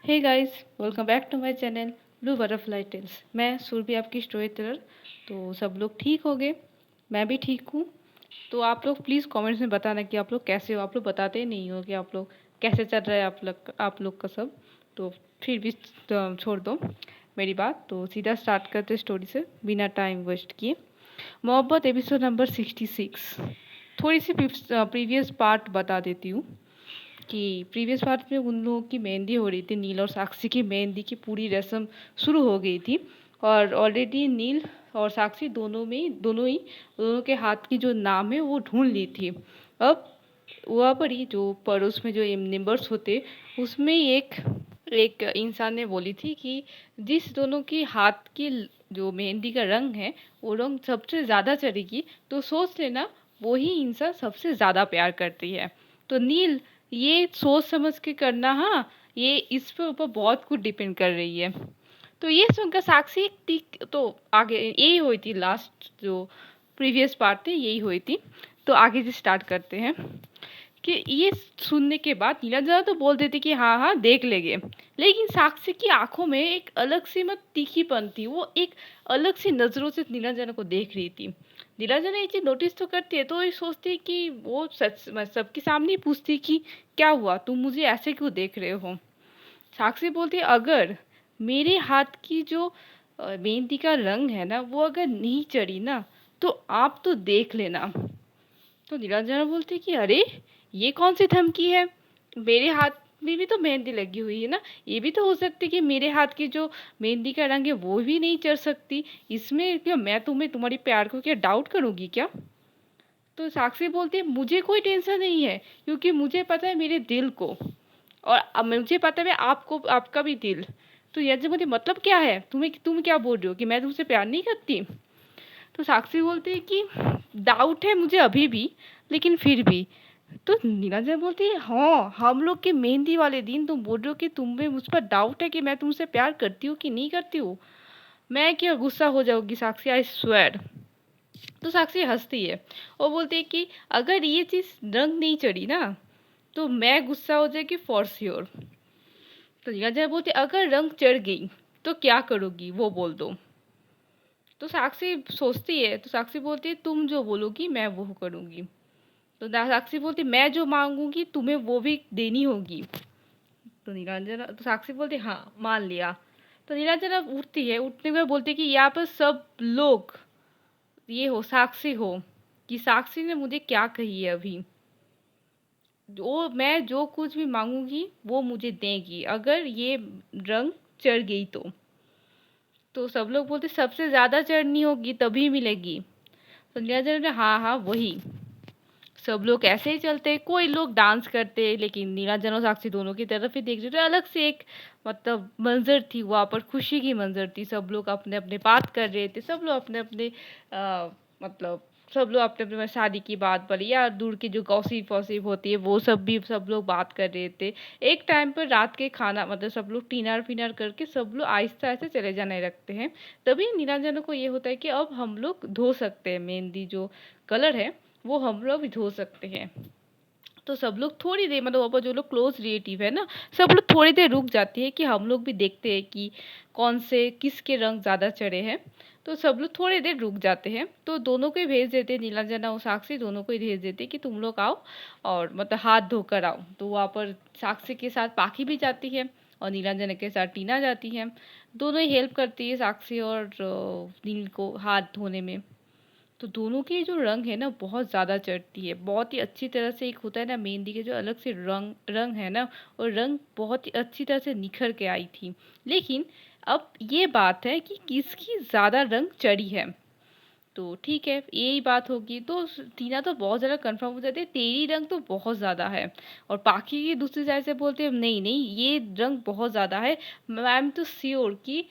Hey guys, welcome back to my channel blue butterfly tales. मैं सुरभि आपकी story teller. तो सब लोग ठीक हो गए, मैं भी ठीक हूँ। तो आप लोग प्लीज़ कमेंट्स में बताना कि आप लोग कैसे हो। आप लोग बताते ही नहीं हो कि आप लोग कैसे चल रहा है आप लोग का सब। तो फिर भी छोड़ दो मेरी बात, तो सीधा स्टार्ट करते स्टोरी से बिना टाइम वेस्ट किए। मोहब्बत एपिसोड नंबर 66। थोड़ी सी प्रीवियस पार्ट बता देती हूँ कि प्रीवियस पार्ट में उन लोगों की मेहंदी हो रही थी। नील और साक्षी की मेहंदी की पूरी रस्म शुरू हो गई थी और ऑलरेडी नील और साक्षी दोनों के हाथ की जो नाम है वो ढूंढ ली थी। अब वहाँ पर ही जो पड़ोस में जो नेबर्स होते, उसमें एक एक इंसान ने बोली थी कि जिस दोनों की हाथ की जो मेहंदी का रंग है वो रंग सबसे ज़्यादा चढ़ेगी, तो सोच लेना वही इंसान सबसे ज़्यादा प्यार करती है। तो नील, ये सोच समझ के करना। हाँ, ये इस पे ऊपर बहुत कुछ डिपेंड कर रही है। तो ये सुनकर साक्षी टिक तो आगे यही हुई थी। लास्ट जो प्रीवियस पार्ट थी यही हुई थी। तो आगे से स्टार्ट करते हैं कि ये सुनने के बाद नीलांजना तो बोल देती कि हाँ हाँ देख लेंगे, लेकिन साक्षी की आंखों में एक अलग सी तीखीपन थी। वो एक अलग सी नज़रों से नीलांजना को देख रही थी। नीलांजना ये चीज़ नोटिस तो करती है, तो ये सोचती है कि वो सच सबके सामने ही पूछती कि क्या हुआ, तुम मुझे ऐसे क्यों देख रहे हो। साक्षी बोलती है अगर मेरे हाथ की जो मेहंदी का रंग है ना वो अगर नहीं चढ़ी ना, तो आप तो देख लेना। तो नीलांजना बोलती है कि अरे ये कौन सी धमकी है, मेरे हाथ में भी तो मेहंदी लगी हुई है ना। ये भी तो हो सकती है कि मेरे हाथ की जो मेहंदी का रंग है वो भी नहीं चढ़ सकती। इसमें क्या मैं तुम्हारी प्यार को क्या डाउट करूंगी क्या। तो साक्षी बोलती है मुझे कोई टेंशन नहीं है, क्योंकि मुझे पता है मेरे दिल को, और अब मुझे पता है आपको, आपका भी दिल। तो यज्ञ बोलती मतलब क्या है, तुम क्या बोल रहे हो कि मैं तुमसे प्यार नहीं करती। तो साक्षी बोलती है कि डाउट है मुझे अभी भी, लेकिन फिर भी। तो नीलांजना बोलती है हाँ, हम लोग के मेहंदी वाले दिन तुम बोल रहे हो कि तुम्हें मुझ पर डाउट है कि मैं तुमसे प्यार करती हूँ कि नहीं करती हूँ। मैं क्या गुस्सा हो जाऊंगी साक्षी, आई स्वेर। तो साक्षी हंसती है और बोलती है कि अगर ये चीज़ रंग नहीं चढ़ी ना, तो मैं गुस्सा हो जाएगी फॉर श्योर। तो नीलांजना बोलती है अगर रंग चढ़ गई तो क्या करोगी वो बोल दो। तो साक्षी सोचती है, तो साक्षी बोलती है तुम जो बोलोगी मैं वो करूँगी। तो साक्षी बोलती मैं जो मांगूंगी तुम्हें वो भी देनी होगी। तो साक्षी बोलती हाँ मान लिया। तो नीलांजना उठती है, उठने के बाद बोलती है कि यहाँ पर सब लोग ये हो साक्षी हो कि साक्षी ने मुझे क्या कही है अभी। जो मैं जो कुछ भी मांगूंगी वो मुझे देगी अगर ये रंग चढ़ गई तो सब लोग बोलते सबसे ज्यादा चढ़नी होगी तभी मिलेगी। तो नीलांजना ने हाँ हाँ वही। सब लोग ऐसे ही चलते, कोई लोग डांस करते, लेकिन नीलांजना और साक्षी दोनों की तरफ ही देख रहे थे। अलग से एक मतलब मंजर थी वहाँ पर, खुशी की मंजर थी। सब लोग अपने अपने बात कर रहे थे, सब लोग अपने अपने मतलब सब लोग अपने अपने शादी की बात पर या दूर की जो गॉसिप वॉसिप होती है वो सब भी सब लोग बात कर रहे थे। एक टाइम पर रात के खाना मतलब सब लोग डिनर फिनर करके सब लोग आहिस्ता आहिस्ता चले जाने लगते हैं। तभी नीलांजना को ये होता है कि अब हम लोग धो सकते हैं मेहंदी जो कलर है वो हम लोग भी धो सकते हैं। तो सब लोग थोड़ी देर मतलब वहाँ पर जो लोग क्लोज रिलेटिव है ना, सब लोग थोड़ी देर रुक जाती है कि हम लोग भी देखते हैं कि कौन से किसके रंग ज़्यादा चढ़े हैं। तो सब लोग थोड़ी देर रुक जाते हैं, तो दोनों को ही भेज देते हैं, नीलांजना और साक्षी दोनों को ही भेज देते हैं कि तुम लोग आओ और मतलब हाथ धोकर आओ। तो वहाँ पर साक्षी के साथ पाखी भी जाती है और नीलांजना के साथ टीना जाती है। दोनों ही हेल्प करती है साक्षी और नील को हाथ धोने में। तो दोनों के जो रंग है ना बहुत ज़्यादा चढ़ती है, बहुत ही अच्छी तरह से। एक होता है ना मेहंदी के जो अलग से रंग रंग है ना, और रंग बहुत ही अच्छी तरह से निखर के आई थी। लेकिन अब ये बात है कि किसकी ज़्यादा रंग चढ़ी है। तो ठीक है यही बात होगी। तो टीना तो बहुत ज़्यादा कंफर्म हो जाती है तेरी रंग तो बहुत ज़्यादा है, और बाकी की दूसरी साइड से बोलते हैं नहीं नहीं ये रंग बहुत ज़्यादा है, मैम तो श्योर कि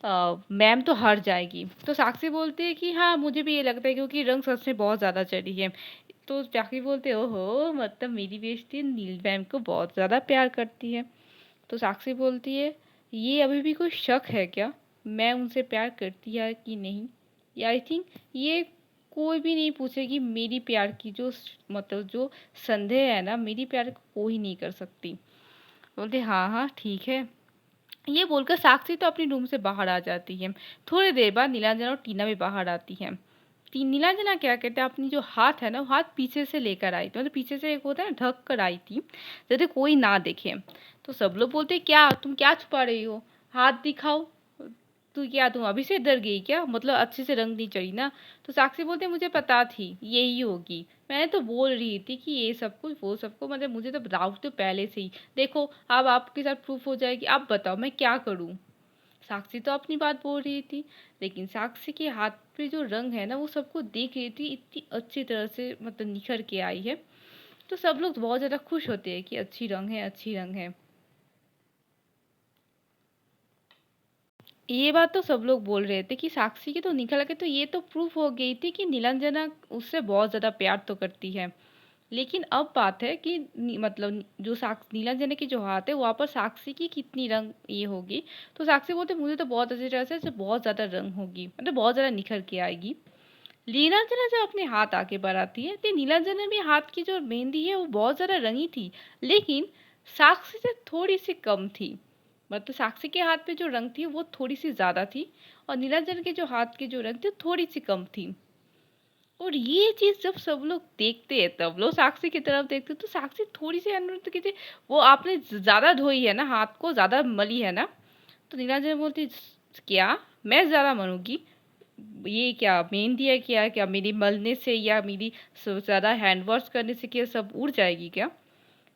मैम तो हार जाएगी। तो साक्षी बोलती है कि हाँ मुझे भी ये लगता है क्योंकि रंग सच में बहुत ज़्यादा चढ़ी है। तो साक्षी बोलते ओहो मतलब मेरी बेइज्जती नील मैम को बहुत ज़्यादा प्यार करती है। तो साक्षी बोलती है ये अभी भी कोई शक है क्या, मैं उनसे प्यार करती है कि नहीं। या आई थिंक ये कोई भी नहीं पूछेगी मेरी प्यार की जो मतलब जो संदेह है ना, मेरी प्यार को कोई नहीं कर सकती। बोलते हाँ हाँ ठीक है। ये बोलकर साक्षी तो अपनी रूम से बाहर आ जाती है। थोड़ी देर बाद नीलांजना और टीना भी बाहर आती हैं। नीलांजना क्या कहते हैं, अपनी जो हाथ है ना, वो हाथ पीछे से लेकर आई थी, मतलब पीछे से एक होता है ना, ढक कर आई थी जाते कोई ना देखे। तो सब लोग बोलते क्या तुम क्या छुपा रही हो, हाथ दिखाओ। तू क्या, तुम अभी से डर गई क्या, मतलब अच्छे से रंग नहीं चढ़ी ना। तो साक्षी बोलते मुझे पता थी यही होगी, मैंने तो बोल रही थी कि ये सब कुछ वो सबको, मतलब मुझे तो डाउट तो पहले से ही। देखो अब आपके साथ प्रूफ हो जाएगी, आप बताओ मैं क्या करूं। साक्षी तो अपनी बात बोल रही थी, लेकिन साक्षी के हाथ पे जो रंग है ना, वो सबको देख रही थी, इतनी अच्छी तरह से मतलब निखर के आई है। तो सब लोग बहुत ज़्यादा खुश होते हैं कि अच्छी रंग है, अच्छी रंग है। ये बात तो सब लोग बोल रहे थे कि साक्षी की तो निकल के, तो ये तो प्रूफ हो गई थी कि नीलांजना उससे बहुत ज़्यादा प्यार तो करती है। लेकिन अब बात है कि मतलब जो साक्ष नीलांजना की जो हाथ है वहाँ पर साक्षी की कितनी रंग ये होगी। तो साक्षी बोलते मुझे तो बहुत अच्छी तरह से बहुत ज़्यादा रंग होगी, मतलब बहुत ज़्यादा निखर के आएगी। नीलांजना जब अपने हाथ आगे बढ़ाती है तो नीलांजना भी हाथ की जो मेहंदी है वो बहुत ज़्यादा रंगी थी, लेकिन साक्षी से थोड़ी सी कम थी। मतलब साक्षी के हाथ पे जो रंग थी वो थोड़ी सी ज़्यादा थी, और नीलांजना के जो हाथ की जो रंग थी वो थोड़ी सी कम थी। और ये चीज़ जब सब लोग देखते हैं, तब लोग साक्षी की तरफ देखते हैं, तो साक्षी थोड़ी सी अनुरोध की थी, वो आपने ज़्यादा धोई है ना, हाथ को ज़्यादा मली है ना। तो नीलांजना बोलती क्या मैं ज़्यादा मनूंगी, ये क्या मेहंदी है क्या, क्या मेरी मलने से या मेरी ज़्यादा हैंड वॉश करने से क्या सब उड़ जाएगी क्या।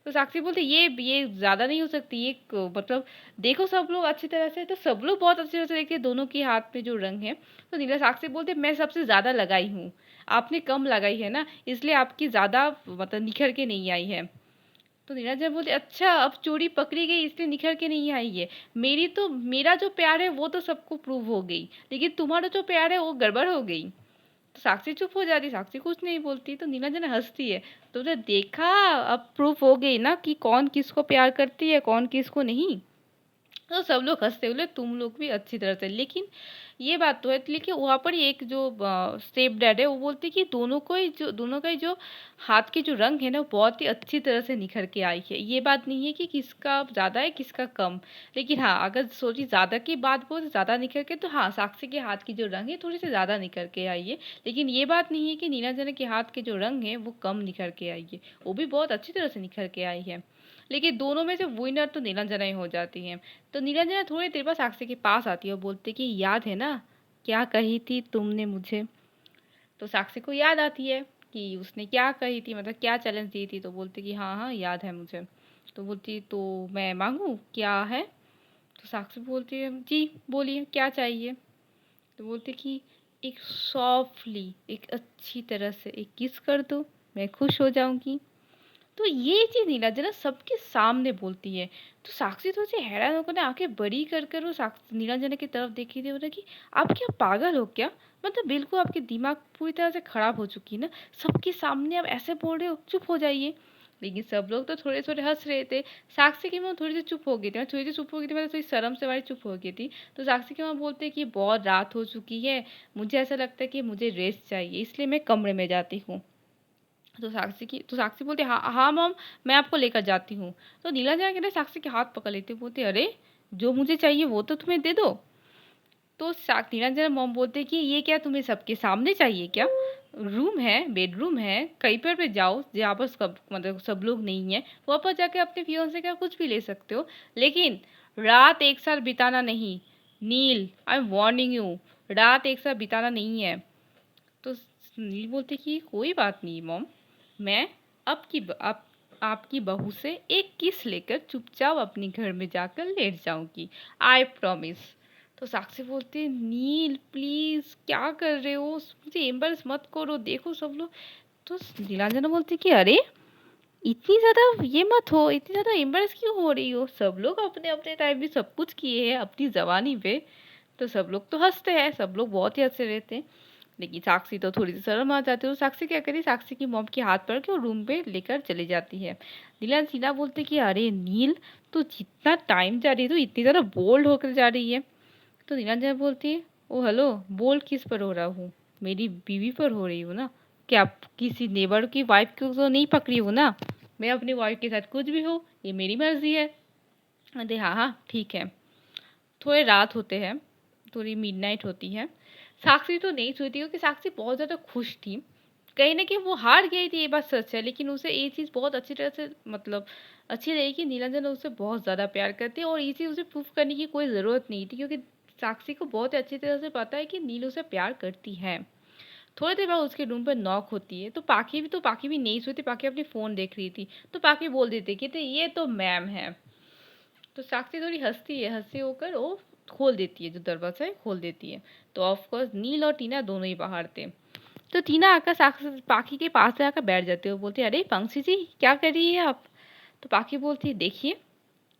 तो साक्षी बोलते ये ज़्यादा नहीं हो सकती, ये मतलब देखो सब लोग अच्छी तरह से, तो सब लोग बहुत अच्छी तरह से देखते हैं दोनों के हाथ में जो रंग है। तो नीला साक्षी बोलते मैं सबसे ज़्यादा लगाई हूँ, आपने कम लगाई है ना, इसलिए आपकी ज़्यादा मतलब निखर के नहीं आई है। तो नीरज बोलते अच्छा अब चोरी पकड़ी गई इसलिए निखर के नहीं आई है, मेरी तो मेरा जो प्यार है वो तो सबको प्रूव हो गई, लेकिन तुम्हारा जो प्यार है वो गड़बड़ हो गई। तो साक्षी चुप हो जाती, साक्षी कुछ नहीं बोलती, तो नीलांजना हंसती है। तो उन्हें देखा, अब प्रूफ हो गई ना कि कौन किसको प्यार करती है कौन किसको नहीं। तो सब लोग हंसते बोले तुम लोग भी अच्छी तरह से, लेकिन ये बात तो है, लेकिन वहाँ पर एक जो स्टेप डैड है वो बोलते कि दोनों का ही जो हाथ की जो रंग है ना वो बहुत ही अच्छी तरह से निखर के आई है। ये बात नहीं है कि किसका ज़्यादा है किसका कम। लेकिन हाँ, अगर सोची ज़्यादा की बात बोल ज़्यादा निखर के, तो हाँ साक्षी के हाथ की जो रंग है थोड़ी सी ज़्यादा निखर के आई है। लेकिन ये बात नहीं है कि नीलांजना के हाथ के जो रंग है वो कम निखर के आई है, वो भी बहुत अच्छी तरह से निखर के आई है। लेकिन दोनों में से विनर तो नीलांजना ही हो जाती है। तो नीलांजना थोड़ी देर बाद साक्षी के पास आती है और बोलती कि याद है ना क्या कही थी तुमने मुझे। तो साक्षी को याद आती है कि उसने क्या कही थी, मतलब क्या चैलेंज दी थी। तो बोलती कि हाँ हाँ याद है मुझे। तो बोलती तो मैं मांगू क्या है। तो साक्षी बोलती है जी बोलिए क्या चाहिए। तो बोलती कि एक सॉफ्टली एक अच्छी तरह से एक किस कर दो, मैं खुश हो जाऊंगी। तो ये चीज़ नीलांजना सबके सामने बोलती है। तो साक्षी तो उसे हैरान होकर ना आंखें बड़ी कर कर वो साक्षी नीलांजना की तरफ देखी थी, बोला कि आप क्या पागल हो क्या, मतलब बिल्कुल आपकी दिमाग पूरी तरह से खराब हो चुकी है ना, सबके सामने आप ऐसे बोल रहे हो, चुप हो जाइए। लेकिन सब लोग तो थोड़े थोड़े हंस रहे थे। साक्षी की माँ थोड़ी सी चुप हो गई थी, थोड़ी सी चुप हो गई थी, मतलब थोड़ी शर्म से हमारी चुप हो गई थी। तो साक्षी की माँ बोलते कि बहुत रात हो चुकी है, मुझे ऐसा लगता है कि मुझे रेस्ट चाहिए, इसलिए मैं कमरे में जाती हूँ। तो साक्षी बोलती हाँ हाँ मॉम, मैं आपको लेकर जाती हूँ। तो नीलांजना कहते साक्षी के हाथ पकड़ लेते, बोलते अरे जो मुझे चाहिए वो तो तुम्हें दे दो। तो नीलांजना मॉम बोलते कि ये क्या तुम्हें सबके सामने चाहिए क्या, रूम है बेडरूम है कहीं पर भी जाओ जहाँ पर मतलब सब लोग नहीं है, वहाँ पर जाके अपने फियोंसे का कुछ भी ले सकते हो, लेकिन रात एक साथ बिताना नहीं। नील आई एम वार्निंग यू, रात एक साथ बिताना नहीं है। तो नील बोलते कि कोई बात नहीं मॉम, मैं आपकी बहू से एक किस लेकर चुपचाप अपने घर में जाकर लेट जाऊंगी, आई प्रॉमिस। तो साक्षी बोलती है नील प्लीज क्या कर रहे हो, मुझे एम्बेरस मत करो, देखो सब लोग। तो नीलांजना बोलती कि अरे इतनी ज्यादा ये मत हो, इतनी ज्यादा एम्बेरस क्यों हो रही हो, सब लोग अपने अपने टाइम में सब कुछ किए हैं अपनी जवानी पे। तो सब लोग तो हंसते हैं, सब लोग बहुत ही हंसते रहते हैं। लेकिन साक्षी तो थोड़ी सी शर्म आ जाती है, तो साक्षी क्या करी, साक्षी की मॉम के हाथ पकड़ के वो रूम पे लेकर चली जाती है। नीला सीना बोलते कि अरे नील तू जितना टाइम जा रही है तू इतनी ज़्यादा बोल्ड होकर जा रही है। तो नीलांजना बोलती है ओ हेलो, बोल्ड किस पर हो रहा हूँ, मेरी बीवी पर हो रही हूँ ना, क्या किसी नेबर की वाइफ को तो नहीं पकड़ी हूँ ना, मैं अपनी वाइफ के साथ कुछ भी हो ये मेरी मर्जी है। अरे हाँ हाँ ठीक है। थोड़े रात होते हैं, थोड़ी मिडनाइट होती है। साक्षी तो नहीं सोई थी क्योंकि साक्षी बहुत ज़्यादा खुश थी। कहीं न कहीं वो हार गई थी, ये बात सच है, लेकिन उसे ये चीज़ बहुत अच्छी तरह से मतलब अच्छी लगी कि नीलांजन उसे बहुत ज़्यादा प्यार करती है और ये चीज़ उसे प्रूव करने की कोई ज़रूरत नहीं थी क्योंकि साक्षी को बहुत अच्छी तरह से पता है कि नील उसे प्यार करती है। थोड़ी देर बाद उसके रूम पर नॉक होती है, तो पाखी भी नहीं सोई थी, पाखी अपनी फ़ोन देख रही थी। तो पाखी बोल देती है कि तो ये तो मैम है। तो साक्षी थोड़ी हँसती है, हँसी होकर वो खोल देती है, जो दरवाज़ा है खोल देती है। तो ऑफ कोर्स नील और टीना दोनों ही बाहर थे। तो टीना आकर साक्षी पाखी के पास से आकर बैठ जाती है। वो बोलती है, अरे पंक्षी जी क्या कर रही है आप? तो पाखी बोलती है, देखिए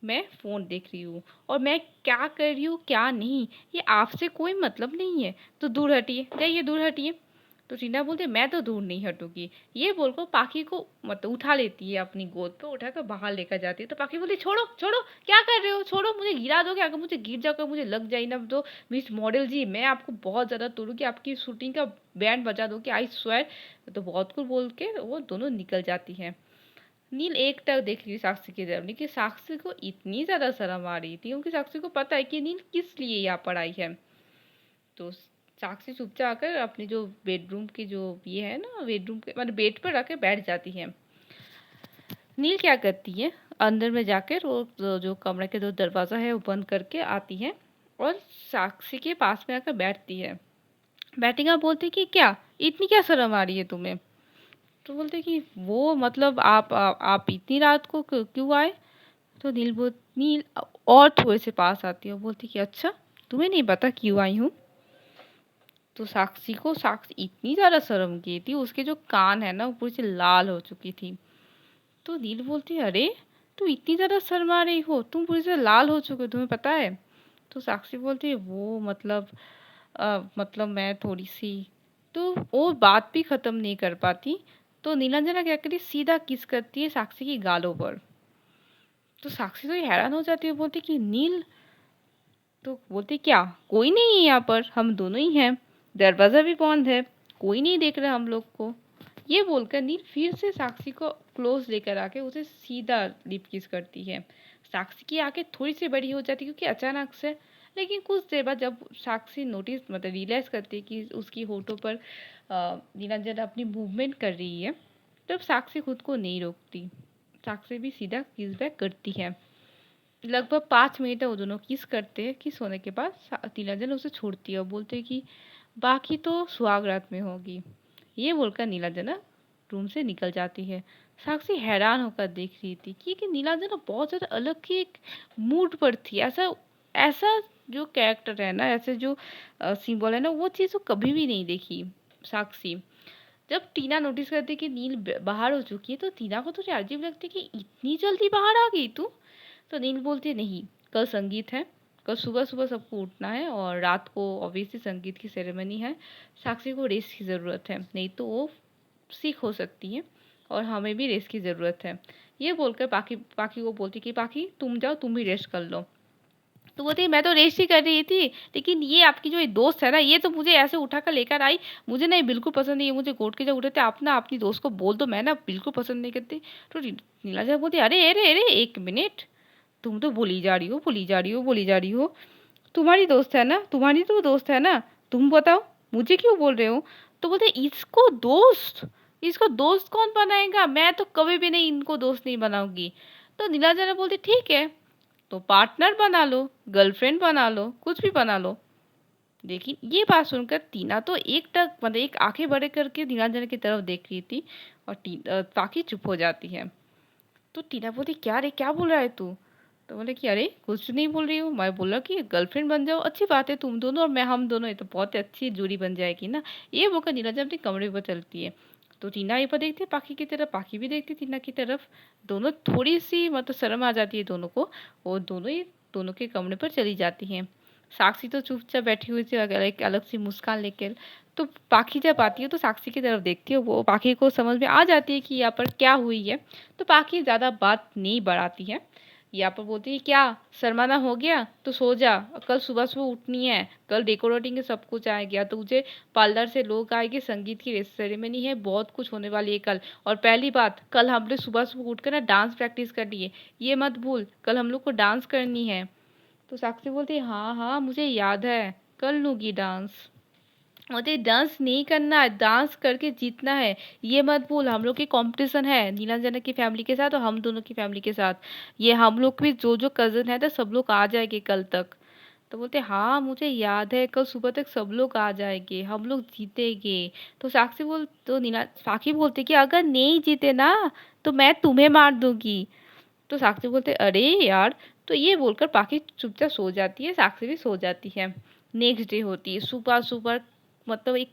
मैं फ़ोन देख रही हूँ और मैं क्या कर रही हूँ क्या नहीं ये आपसे कोई मतलब नहीं है। तो दूर हटिए, जाइए दूर हटिए। तो टीना बोलती है, मैं तो दूर नहीं हटूंगी। ये बोलकर पाखी को मतलब उठा लेती है, अपनी गोद पे उठाकर बाहर लेकर जाती है। तो पाखी बोलती है, छोड़ो छोड़ो, क्या कर रहे हो, छोड़ो, मुझे गिरा दोगे, अगर मुझे गिर जाकर मुझे लग जाए ना तो मिस मॉडल जी मैं आपको बहुत ज़्यादा तोड़ूंगी, आपकी शूटिंग का बैंड बजा दूंगी, आई स्वेयर। तो बहुत कुछ बोल के वो दोनों निकल जाती हैं। नील एकटक देख रही साक्षी की तरफ, लेकिन साक्षी को इतनी ज्यादा शर्म आ रही थी क्योंकि साक्षी को पता है कि नील किस लिए यहाँ पर आई है। तो साक्षी चुपचाप आकर अपने जो बेडरूम की जो ये है ना, बेडरूम के मतलब बेड पर रख बैठ जाती है। नील क्या करती है, अंदर में जाकर वो जो कमरे के जो दरवाजा है वो बंद करके आती है और साक्षी के पास में आकर बैठती है। बैठेगा बोलती कि क्या इतनी क्या शर्म आ रही है तुम्हें? तो बोलते कि वो मतलब आप इतनी रात को क्यों आए? तो नील और थोड़े से पास आती है और बोलती कि अच्छा तुम्हें नहीं पता क्यों आई हूँ? तो साक्षी इतनी ज्यादा शर्म की थी, उसके जो कान है ना वो पूरी से लाल हो चुकी थी। तो नील बोलती है, अरे तू इतनी ज्यादा शर्मा रही हो, तुम पूरी से लाल हो चुके हो, तुम्हें पता है? तो साक्षी बोलती है वो मतलब मैं थोड़ी सी, तो वो बात भी खत्म नहीं कर पाती। तो नीलांजना क्या करती सीधा किस करती है साक्षी की गालों पर। तो साक्षी तो हैरान हो जाती है, बोलती कि नील, तो बोलते क्या कोई नहीं है यहाँ पर, हम दोनों ही हैं, दरवाजा भी बंद है, कोई नहीं देख रहा हम लोग को। ये बोलकर नील फिर से साक्षी को क्लोज लेकर आके उसे सीधा लिप किस करती है। साक्षी की आंखें थोड़ी सी बड़ी हो जाती क्योंकि अचानक से, लेकिन कुछ देर बाद जब साक्षी नोटिस मतलब रियलाइज करती है कि उसकी होठों पर नीलांजना अपनी मूवमेंट कर रही है, तब साक्षी खुद को नहीं रोकती, साक्षी भी सीधा किस बैक करती है। लगभग 5 मिनट वो दोनों किस करते हैं। किस होने के बाद नीलांजन उसे छोड़ती है और बोलते हैं कि बाकी तो सुहाग रात में होगी। ये बोलकर नीलांजना रूम से निकल जाती है। साक्षी हैरान होकर देख रही थी कि नीलांजना बहुत ज़्यादा अलग ही एक मूड पर थी। ऐसा ऐसा जो कैरेक्टर है ना, ऐसे जो सिंबल है ना, वो चीज़ वो कभी भी नहीं देखी साक्षी। जब टीना नोटिस करती कि नील बाहर हो चुकी है तो टीना को थोड़ी अजीब लगती कि इतनी जल्दी बाहर आ गई तू। तो नील बोलती नहीं, कल संगीत है, कल सुबह सुबह सबको उठना है और रात को ऑब्वियसली संगीत की सेरेमनी है, साक्षी को रेस्ट की ज़रूरत है, नहीं तो वो सिक हो सकती है और हमें भी रेस्ट की ज़रूरत है। ये बोलकर पाखी पाखी को बोलती कि पाखी तुम जाओ, तुम भी रेस्ट कर लो। तो बोलती मैं तो रेस्ट ही कर रही थी, लेकिन ये आपकी जो ये दोस्त है ना, ये तो मुझे ऐसे उठा कर लेकर आई, मुझे ना ये बिल्कुल पसंद नहीं है, मुझे कोर्ट के जब उठे थे, आप ना अपनी दोस्त को बोल दो, मैं ना बिल्कुल पसंद नहीं करती। तो नीलाजा बोलती अरे अरे अरे एक मिनट, तुम तो बोली जा रही हो, बोली जा रही हो, बोली जा रही हो, तुम्हारी दोस्त है ना, तुम्हारी तो दोस्त है ना, तुम बताओ मुझे क्यों बोल रहे हो? तो बोलते इसको दोस्त, इसको दोस्त कौन बनाएगा, मैं तो कभी भी नहीं इनको दोस्त नहीं बनाऊंगी। तो नीलाजा बोलती ठीक है, तो पार्टनर बना लो, गर्लफ्रेंड बना लो, कुछ भी बना लो। लेकिन ये बात सुनकर टीना तो एक टक मतलब एक आंखें बड़े करके नीलांजना की तरफ देख रही थी और पाखी चुप हो जाती है। तो टीना बोलती क्या रे, क्या बोल रहा है तू? तो बोले कि अरे कुछ नहीं बोल रही हूँ, मैं बोला कि गर्लफ्रेंड बन जाओ, अच्छी बात है, तुम दोनों और मैं हम दोनों, ये तो बहुत अच्छी जोड़ी बन जाएगी ना। ये बोलकर नीलांजना अपने कमरे पर चलती है। तो टीना ये पर देखती है पाखी की तरफ, पाखी भी देखती है टीना की तरफ। दोनों थोड़ी सी मतलब शर्म आ जाती है दोनों को, और दोनों ही दोनों के कमरे पर चली जाती हैं। साक्षी तो चुपचाप बैठी हुई थी एक अलग सी मुस्कान लेकर। तो पाखी जब आती है तो साक्षी की तरफ देखती है, वो पाखी को समझ में आ जाती है कि यहाँ पर क्या हुई है। तो पाखी ज़्यादा बात नहीं बढ़ाती है, यहाँ पर बोलती है क्या शर्माना हो गया तो सो जा, कल सुबह सुबह उठनी है, कल डेकोरेटिंग के सब कुछ आ गया, तो तुझे पार्लर से लोग आएंगे, संगीत की सेरेमनी है, बहुत कुछ होने वाली है कल। और पहली बात, कल हमने सुबह सुबह उठकर ना डांस प्रैक्टिस करनी है, ये मत भूल, कल हम लोग को डांस करनी है। तो साक्षी बोलती है हाँ हाँ मुझे याद है, कर लूँगी डांस। मुझे डांस नहीं करना है, डांस करके जीतना है। ये मत भूल हम लोग की कंपटीशन है नीलांजना की फैमिली के साथ और हम दोनों की फैमिली के साथ। ये हम लोग भी जो कजन है तो सब लोग आ जाएंगे कल तक। तो बोलते हाँ मुझे याद है, कल सुबह तक सब लोग आ जाएंगे, हम लोग जीतेंगे। तो साक्षी बोलती कि अगर नहीं जीते ना तो मैं तुम्हें मार दूंगी। तो साक्षी बोलते अरे यार। तो ये बोलकर पाखी चुपचाप सो जाती है, साक्षी भी सो जाती है। नेक्स्ट डे होती है, सुबह सुबह मतलब एक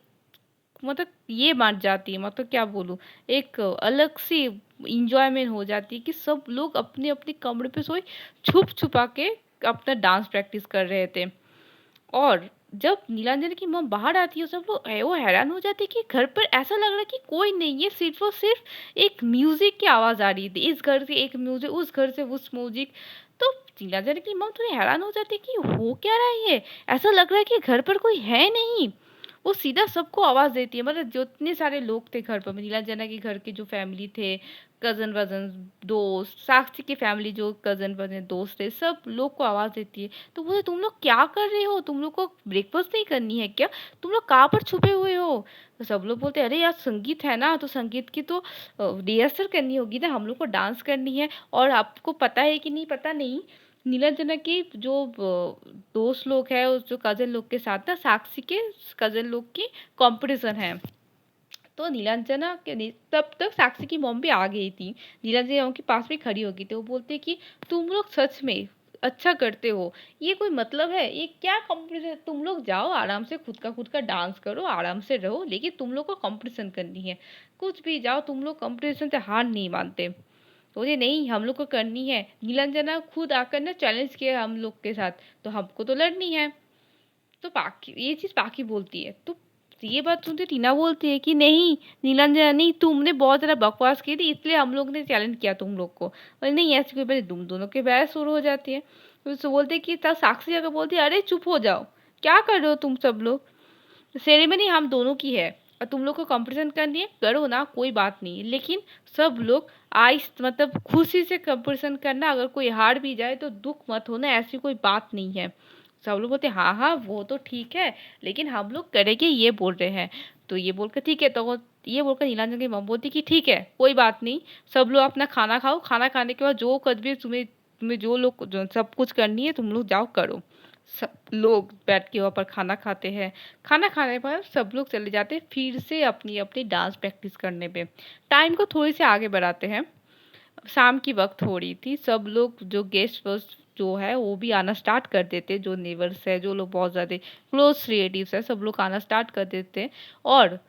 मतलब ये मान जाती है, मतलब क्या बोलूं, एक अलग सी इंजॉयमेंट हो जाती है कि सब लोग अपने अपने कमरे पे सोए छुप छुपा के अपना डांस प्रैक्टिस कर रहे थे। और जब नीलांजन की मॉम बाहर आती है सब लोग वो हैरान हो जाते हैं कि घर पर ऐसा लग रहा है कि कोई नहीं है, सिर्फ और सिर्फ एक म्यूजिक की आवाज आ रही थी, इस घर से एक म्यूजिक, उस घर से उस म्यूजिक। तो नीलांजन की मॉम थोड़ी हैरान हो जाती है कि हो क्या रहा है ये, ऐसा लग रहा है कि घर पर कोई है नहीं। वो सीधा सबको आवाज देती है, मतलब जितने सारे लोग थे घर पर, नीलांजना के घर के जो फैमिली थे, कजन वजन, दोस्त, साक्षी की फैमिली जो कजन वजन दोस्त थे, सब लोग को आवाज देती है। तो बोले तुम लोग क्या कर रहे हो, तुम लोग को ब्रेकफास्ट नहीं करनी है क्या, तुम लोग कहाँ पर छुपे हुए हो। तो सब लोग बोलते अरे यार संगीत है ना, तो संगीत की तो रिहर्सल करनी होगी ना, हम लोग को डांस करनी है। और आपको पता है कि नहीं पता नहीं, नीलांजना की जो दोस्त लोग हैं, उस जो कजन लोग के साथ ना साक्षी के कजन लोग की कंपटीशन है। तो नीलांजना तब तक साक्षी की मॉम भी आ गई थी, नीलांजना मॉम के पास में खड़ी हो गई थी। वो बोलते कि तुम लोग सच में अच्छा करते हो, ये कोई मतलब है, ये क्या कंपटीशन, तुम लोग जाओ आराम से खुद का डांस करो, आराम से रहो, लेकिन तुम लोग को कंपटीशन करनी है, कुछ भी जाओ, तुम लोग कंपटीशन से हार नहीं मानते। बोले नहीं हम लोग को करनी है, नीलांजना खुद आकर ना चैलेंज किया हम लोग के साथ, तो हमको तो लड़नी है। तो पाकी ये चीज पाकी बोलती है। तो ये बात सुनते टीना बोलती है कि नहीं नीलांजना नहीं, तुमने बहुत ज्यादा बकवास की थी इसलिए हम लोग ने चैलेंज किया तुम लोग को। बोले नहीं ऐसी कोई बात नहीं, तुम दोनों की बहस शुरू हो जाती है। तो बोलते कि तब साक्षी अगर बोलती है अरे चुप हो जाओ, क्या कर रहे हो तुम सब लोग, सेरेमनी हम दोनों की है और तुम लोग को कंपटीशन करनी है, करो ना कोई बात नहीं, लेकिन सब लोग आइस मतलब खुशी से कंपटीशन करना, अगर कोई हार भी जाए तो दुख मत होना, ऐसी कोई बात नहीं है। सब लोग बोलते हाँ हाँ वो तो ठीक है, लेकिन हम लोग करेंगे ये बोल रहे हैं। तो ये बोलकर ठीक है, तो ये बोलकर नीलांजन की मम बोलती कि ठीक है कोई बात नहीं, सब लोग अपना खाना खाओ, खाना खाने के बाद जो कदम तुम्हें तुम्हें जो सब कुछ करनी है तुम लोग जाओ करो। सब लोग बैठ के वहाँ पर खाना खाते हैं। खाना खाने पर सब लोग चले जाते हैं फिर से अपनी अपनी डांस प्रैक्टिस करने पे। टाइम को थोड़ी से आगे बढ़ाते हैं। शाम की वक्त हो रही थी, सब लोग जो गेस्ट वस्ट जो है वो भी आना स्टार्ट कर देते, जो नेबर्स है, जो लोग बहुत ज़्यादा क्लोज रिलेटिव्स है, सब लोग आना स्टार्ट कर देते। और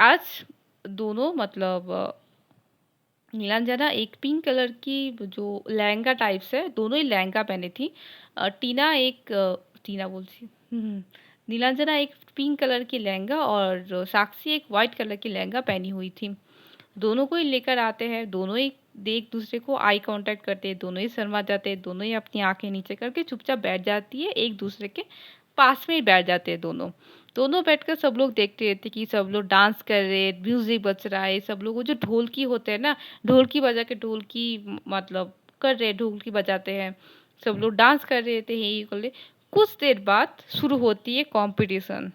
आज दोनों मतलब नीलांजना एक पिंक कलर की जो लहंगा टाइप्स है, दोनों ही लहंगा पहनी थी। टीना बोलती नीलांजना एक पिंक कलर की लहंगा और साक्षी एक वाइट कलर की लहंगा पहनी हुई थी। दोनों को ही लेकर आते हैं, दोनों ही एक दूसरे को आई कांटेक्ट करते हैं, दोनों ही शर्मा जाते हैं, दोनों ही अपनी आंखें नीचे करके चुपचाप बैठ जाती है, एक दूसरे के पास में ही बैठ जाते हैं दोनों। दोनों बैठकर सब लोग देखते रहते कि सब लोग डांस कर रहे हैं, म्यूजिक बज रहा है, सब लोग वो जो ढोलकी होते हैं ना, ढोलकी बजा के ढोलकी मतलब कर रहे, ढोलकी बजाते हैं, सब लोग डांस कर रहे थे, यही कर ले। कुछ देर बाद शुरू होती है कंपटीशन।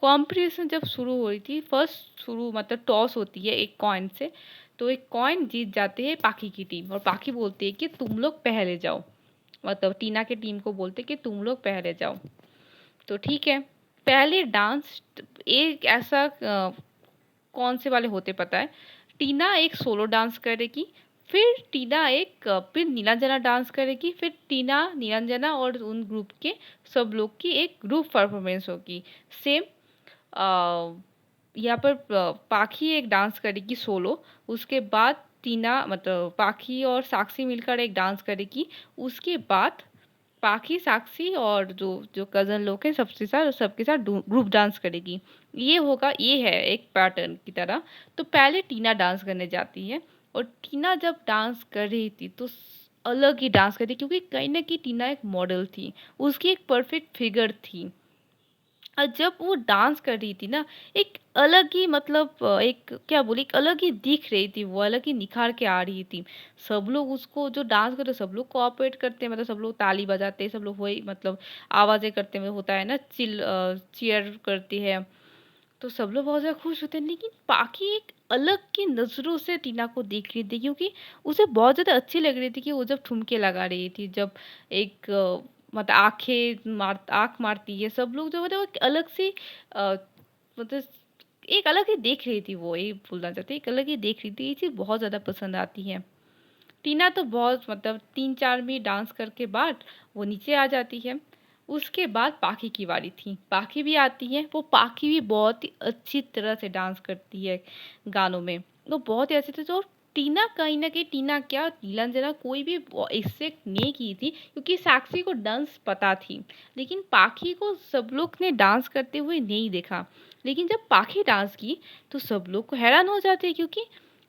कंपटीशन जब शुरू हुई थी, फर्स्ट शुरू मतलब टॉस होती है एक कॉइन से। तो एक कॉइन जीत जाते हैं पाखी की टीम, और पाखी बोलती है कि तुम लोग पहले जाओ, मतलब टीना के टीम को बोलते कि तुम लोग पहले जाओ। तो ठीक है, पहले डांस एक ऐसा कौन से वाले होते पता है, टीना एक सोलो डांस करेगी, फिर टीना एक फिर नीलांजना डांस करेगी, फिर टीना नीलांजना और उन ग्रुप के सब लोग की एक ग्रुप परफॉर्मेंस होगी। सेम यहाँ पर पाखी एक डांस करेगी सोलो, उसके बाद टीना मतलब पाखी और साक्षी मिलकर एक डांस करेगी, उसके बाद पाखी साक्षी और जो जो कजन लोग हैं सबके साथ ग्रुप डांस करेगी। ये होगा, ये है एक पैटर्न की तरह। तो पहले टीना डांस करने जाती है, और टीना जब डांस कर रही थी तो अलग ही डांस कर रही, क्योंकि कहीं ना कहीं टीना एक मॉडल थी, उसकी एक परफेक्ट फिगर थी। और जब वो डांस कर रही थी ना, एक अलग ही मतलब एक क्या बोले, एक अलग ही दिख रही थी, वो अलग ही निखार के आ रही थी। सब लोग उसको जो डांस कर रहे सब लोग कोऑपरेट करते हैं, मतलब सब लोग ताली बजाते हैं, सब लोग वही मतलब आवाज़ें करते हैं, होता है ना चीयर करती है। तो सब लोग बहुत ज़्यादा खुश होते हैं, लेकिन पाखी एक अलग की नज़रों से टीना को देख रही थी, क्योंकि उसे बहुत ज़्यादा अच्छी लग रही थी कि वो जब ठुमके लगा रही थी, जब एक मतलब आँख मारती है, सब लोग जो मतलब एक अलग सी मतलब एक अलग ही देख रही थी वो, यही बोलना चाहती एक अलग ही देख रही थी, ये चीज़ बहुत ज़्यादा पसंद आती है। टीना तो बहुत मतलब 3-4 मिनट डांस करके बाद वो नीचे आ जाती है। उसके बाद पाखी की बारी थी। पाखी भी आती है, वो पाखी भी बहुत ही अच्छी तरह से डांस करती है गानों में। वो बहुत ही अच्छे से तो टीना कहीं न कहीं टीना क्या नीलांजना कोई भी एक्सपेक्ट नहीं की थी, क्योंकि साक्षी को डांस पता थी। लेकिन पाखी को सब लोग ने डांस करते हुए नहीं देखा। लेकिन जब पाखी डांस की तो सब लोग को हैरान हो जाते, क्योंकि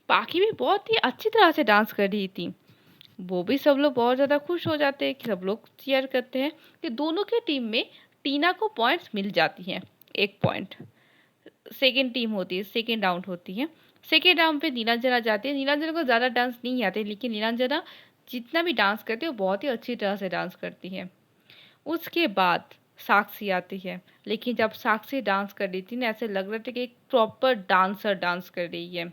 पाखी भी बहुत ही अच्छी तरह से डांस कर रही थी। वो भी सब लोग बहुत ज़्यादा खुश हो जाते हैं कि सब लोग चीयर करते हैं कि दोनों के टीम में टीना को पॉइंट्स मिल जाती हैं, 1 पॉइंट। सेकंड टीम होती है, सेकंड राउंड होती है। सेकंड राउंड पे नीलांजना जाती है। नीलांजना को ज़्यादा डांस नहीं आते, लेकिन नीलांजना जितना भी डांस करती है वो बहुत ही अच्छी तरह से डांस करती है। उसके बाद साक्षी आती है, लेकिन जब साक्षी डांस कर रही थी ना, ऐसे लग रहा था कि एक प्रॉपर डांसर डांस कर रही है।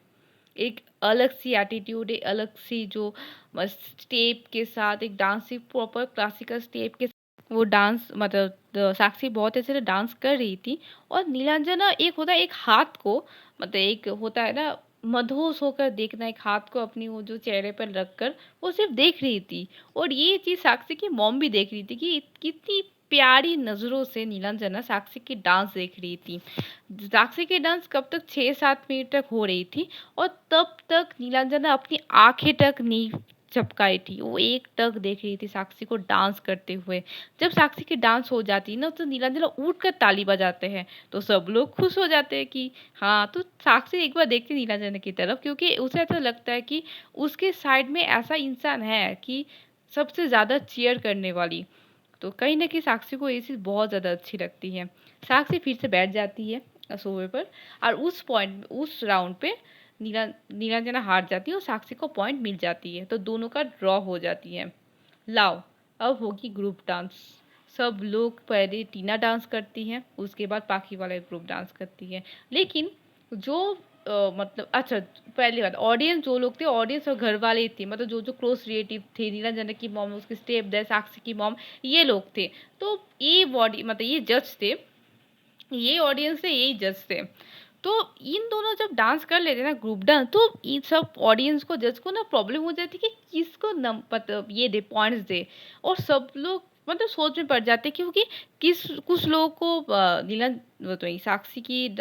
एक अलग सी एटीट्यूड, एक अलग सी जो स्टेप के साथ एक डांस प्रॉपर क्लासिकल स्टेप के साथ वो डांस मतलब साक्षी बहुत अच्छे से डांस कर रही थी। और नीलांजना एक होता है एक हाथ को मतलब एक होता है ना मदहोश होकर देखना, एक हाथ को अपनी वो जो चेहरे पर रखकर वो सिर्फ देख रही थी। और ये चीज़ साक्षी की मॉम भी देख रही थी कि कितनी प्यारी नज़रों से नीलांजना साक्षी की डांस देख रही थी। साक्षी की डांस कब तक 6-7 मिनट तक हो रही थी, और तब तक नीलांजना अपनी आंखें तक नहीं झपकाई थी, वो एक टक देख रही थी साक्षी को डांस करते हुए। जब साक्षी की डांस हो जाती है ना, तो नीलांजना उठ कर ताली बजाते हैं, तो सब लोग खुश हो जाते हैं कि हाँ, तो साक्षी एक बार देखती है नीलांजना की तरफ, क्योंकि उसे ऐसा लगता है कि उसके साइड में ऐसा इंसान है कि सबसे ज़्यादा चीयर करने वाली। तो कहीं न कहीं साक्षी को ये चीज़ बहुत ज़्यादा अच्छी लगती है। साक्षी फिर से बैठ जाती है सोफ़े पर, और उस राउंड पे नीलांजना हार जाती है और साक्षी को पॉइंट मिल जाती है, तो दोनों का ड्रॉ हो जाती है। लाओ, अब होगी ग्रुप डांस। सब लोग पहले टीना डांस करती है, उसके बाद बाकी वाला ग्रुप डांस करती है। लेकिन जो मतलब अच्छा, पहली बात ऑडियंस जो लोग थे, ऑडियंस और घर वाले ही थे, मतलब जो क्लोज रिलेटिव थे, नीलांजना की मॉम, उसकी स्टेप दैट साक्षी की मॉम, ये लोग थे। तो ये बॉडी मतलब ये जज थे, ये ऑडियंस थे, यही जज थे। तो इन दोनों जब डांस कर लेते ना ग्रुप डांस, तो इन सब ऑडियंस को जज को ना प्रॉब्लम हो जाती कि किसको मतलब ये दे पॉइंट्स दे। और सब लोग मतलब सोच में पड़ जाते, क्योंकि किस कुछ लोगों को नीलन वो तो ये साक्षी की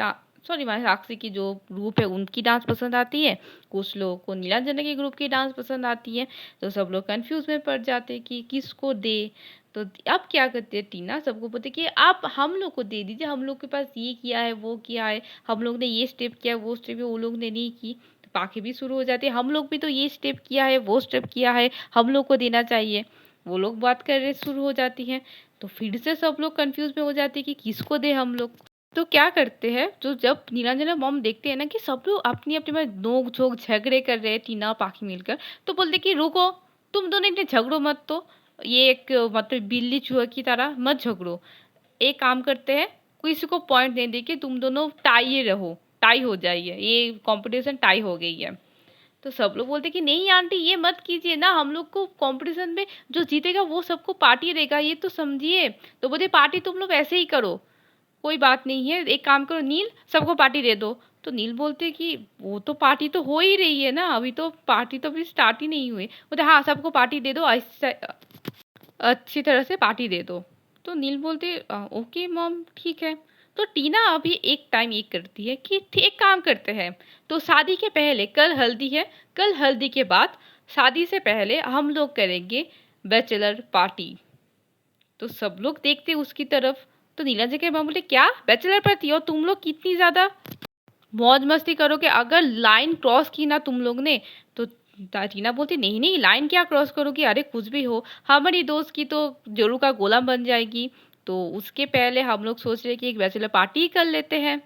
सॉरी मैं साक्षी की जो ग्रुप है उनकी डांस पसंद आती है, कुछ लोगों को नीलांजना के ग्रुप की डांस पसंद आती है। तो सब लोग कंफ्यूज में पड़ जाते हैं कि किसको दे। तो अब क्या करते हैं टीना सबको बोलते कि आप हम लोग को दे दीजिए, हम लोग के पास ये किया है वो किया है, हम लोग ने ये स्टेप किया है वो स्टेप वो लोग ने नहीं की। तो पाखी भी शुरू हो जाती है, हम लोग भी तो ये स्टेप किया है वो स्टेप किया है, हम लोग को देना चाहिए। वो लोग बात कर रहे शुरू हो जाती है। तो फिर से सब लोग कंफ्यूज में हो जाते हैं कि किसको दे हम लोग। तो क्या करते हैं, जो जब नीलांजना मॉम देखते हैं ना कि सब लोग अपनी अपनी में नोक झोंक झगड़े कर रहे हैं टीना और पाखी मिलकर, तो बोलते कि रुको, तुम दोनों इतने झगड़ो मत। तो ये एक मतलब बिल्ली चूहे की तरह मत झगड़ो। एक काम करते हैं, किसी को पॉइंट नहीं देके तुम दोनों टाई रहो, टाई हो जाइए, ये कंपटीशन टाई हो गई है। तो सब लोग बोलते कि नहीं आंटी ये मत कीजिए ना, हम लोग को कंपटीशन में जो जीतेगा वो सबको पार्टी देगा, ये तो समझिए। तो बोलते पार्टी तुम लोग ऐसे ही करो, कोई बात नहीं है, एक काम करो नील, सबको पार्टी दे दो। तो नील बोलते कि वो तो पार्टी तो हो ही रही है ना, अभी तो पार्टी तो अभी स्टार्ट ही नहीं हुई। बोलते हाँ सबको पार्टी दे दो, ऐसे अच्छी तरह से पार्टी दे दो। तो नील बोलते ओके मॉम ठीक है। तो टीना अभी एक टाइम ये करती है कि एक काम करते हैं, तो शादी के पहले कल हल्दी है, कल हल्दी के बाद शादी से पहले हम लोग करेंगे बैचलर पार्टी। तो सब लोग देखते उसकी तरफ। तो नीलांजा के माँ बोले क्या बैचलर पार्टी, और तुम लोग कितनी ज्यादा मौज मस्ती करोगे, अगर लाइन क्रॉस की ना तुम लोग ने तो। टीना बोलती नहीं नहीं लाइन क्या क्रॉस करोगी, अरे कुछ भी हो, हमारी दोस्त की तो जोरू का गोला बन जाएगी। तो उसके पहले हम लोग सोच रहे हैं कि एक बैचलर पार्टी ही कर लेते हैं।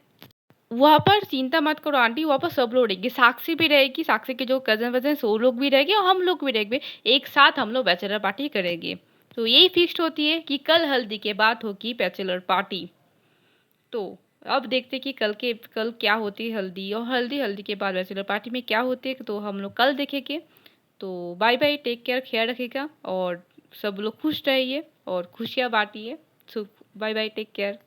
वहाँ पर चिंता मत करो आंटी, वहाँ पर सब लोग रहेंगे, साक्षी भी रहेगी, साक्षी के जो कज़न-वज़न सो लोग भी रहेंगे और हम लोग भी रहेंगे। एक साथ हम लोग बैचलर पार्टी करेंगे। तो यही फिक्स्ड होती है कि कल हल्दी के बाद होगी बैचलर पार्टी। तो अब देखते हैं कि कल क्या होती है हल्दी, और हल्दी के बाद बैचलर पार्टी में क्या होती है, तो हम लोग कल देखेंगे। तो बाय बाय, टेक केयर, ख्याल रखिएगा और सब लोग खुश रहिए और खुशियाँ बाँटिए। सो बाय बाय, टेक केयर।